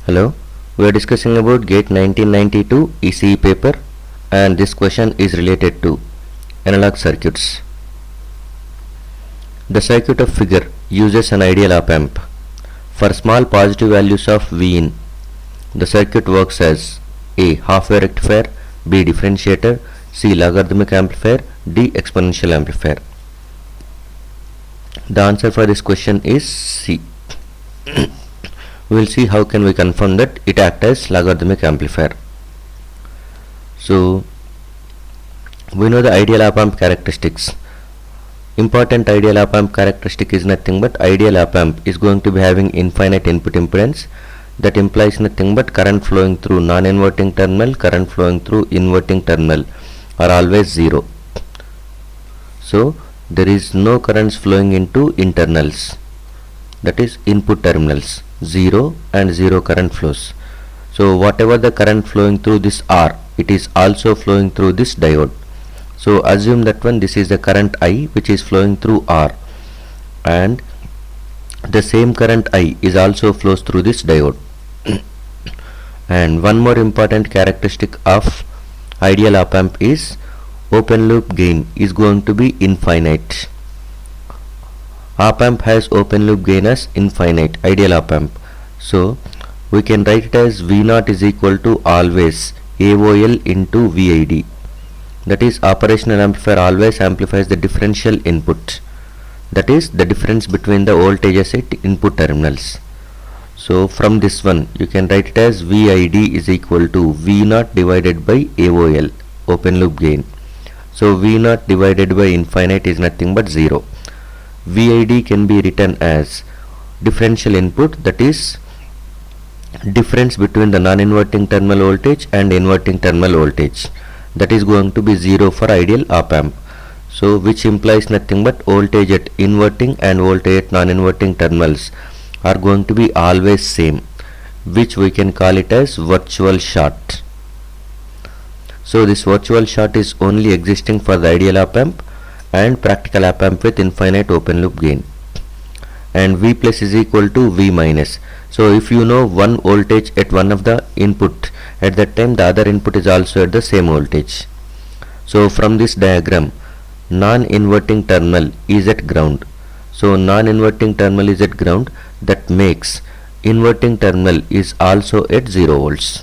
Hello, we are discussing about GATE 1992 ECE paper, and this question is related to analog circuits. The circuit of figure uses an ideal op-amp. For small positive values of Vin, the circuit works as A. Half-wave rectifier, B. differentiator, C. logarithmic amplifier, D. exponential amplifier. The answer for this question is C. We will see how can we confirm that it acts as logarithmic amplifier. So we know the ideal op-amp characteristics. Important ideal op-amp characteristic is nothing but ideal op-amp is going to be having infinite input impedance. That implies nothing but current flowing through non-inverting terminal, current flowing through inverting terminal are always zero. So there is no currents flowing into internals, that is input terminals, 0 and 0 current flows. So whatever the current flowing through this R, it is also flowing through this diode. So assume that this is the current I which is flowing through R, and the same current I is also flows through this diode. And one more important characteristic of ideal op-amp is open loop gain is going to be infinite. Op-amp has open loop gain as infinite, ideal op-amp. So we can write it as V0 is equal to always AOL into VID. That is, operational amplifier always amplifies the differential input, that is the difference between the voltages at input terminals. So from this one you can write it as VID is equal to V0 divided by AOL, open loop gain. So V0 divided by infinite is nothing but 0. VID can be written as differential input, that is difference between the non-inverting terminal voltage and inverting terminal voltage, that is going to be 0 for ideal op-amp. So which implies nothing but voltage at inverting and voltage at non-inverting terminals are going to be always same, which we can call it as virtual short. So this virtual short is only existing for the ideal op-amp and practical op-amp with infinite open loop gain. And V plus is equal to V minus. So if you know one voltage at one of the input, at that time the other input is also at the same voltage. So from this diagram, non-inverting terminal is at ground. So non-inverting terminal is at ground, that makes inverting terminal is also at 0 volts.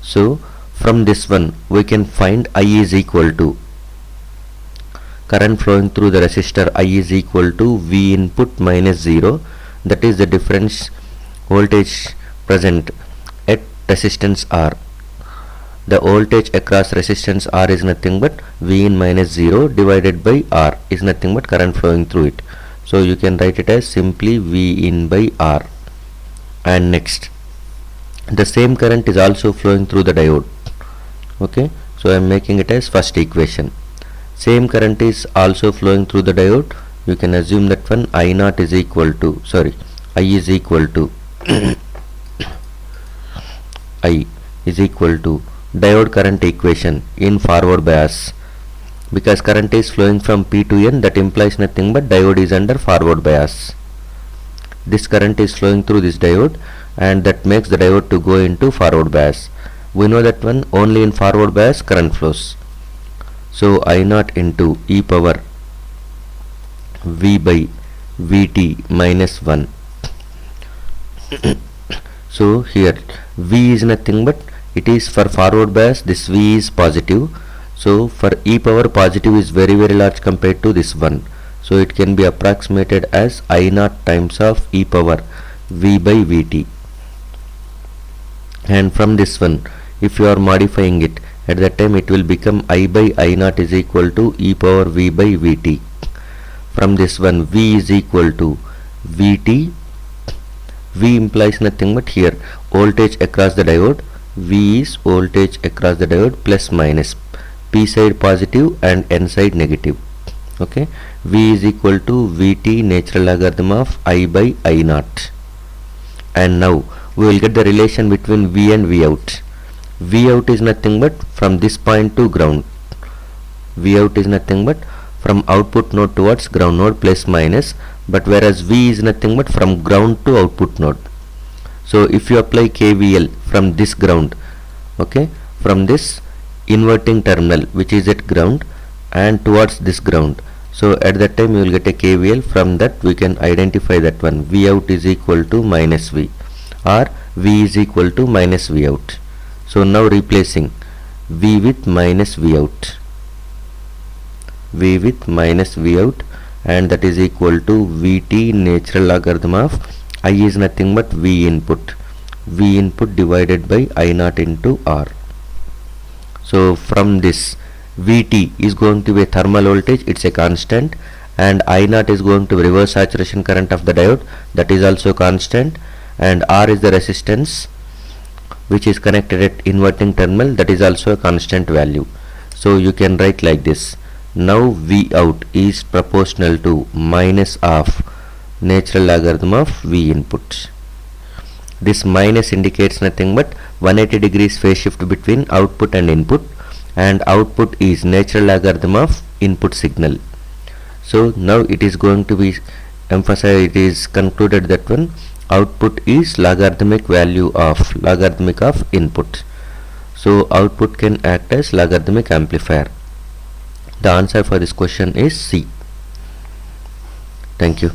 So from this one we can find I is equal to current flowing through the resistor, I is equal to V input minus 0, that is the difference voltage present at resistance R. The voltage across resistance R is nothing but V in minus 0 divided by R is nothing but current flowing through it. So you can write it as simply V in by R. And next, the same current is also flowing through the diode. Okay, so I am making it as first equation. Same current is also flowing through the diode. You can assume that I0 is equal to, I is equal to I is equal to diode current equation in forward bias. Because current is flowing from P to N, that implies nothing but diode is under forward bias. This current is flowing through this diode, and that makes the diode to go into forward bias. We know that only in forward bias current flows. So I0 into e power V by Vt minus 1. So here V is nothing but, it is for forward bias, this V is positive. So for e power, positive is very large compared to this one. So it can be approximated as I0 times of e power V by Vt. And from this one, if you are modifying it, at that time it will become I by I0 is equal to e power V by Vt. From this one, V is equal to Vt. V implies nothing but here voltage across the diode. V is voltage across the diode plus minus, P side positive and N side negative. Okay, V is equal to Vt natural logarithm of I by I0. And now we will get the relation between V and V out. V out is nothing but from this point to ground. V out is nothing but from output node towards ground node plus minus, but whereas V is nothing but from ground to output node. So if you apply KVL from this ground, okay, from this inverting terminal which is at ground and towards this ground, so at that time you will get a KVL. From that we can identify that one, V out is equal to minus V, or V is equal to minus V out. So now replacing V with minus V out, V with minus V out, and that is equal to Vt natural logarithm of I is nothing but V input, V input divided by I naught into R. So from this, Vt is going to be a thermal voltage, it's a constant, and I naught is going to be reverse saturation current of the diode, that is also constant, and R is the resistance which is connected at inverting terminal, that is also a constant value. So you can write like this. Now V out is proportional to minus of natural logarithm of V input. This minus indicates nothing but 180 degrees phase shift between output and input, and output is natural logarithm of input signal. So now it is going to be emphasized, it is concluded that one output is logarithmic value of input. So output can act as logarithmic amplifier. The answer for this question is C. Thank you.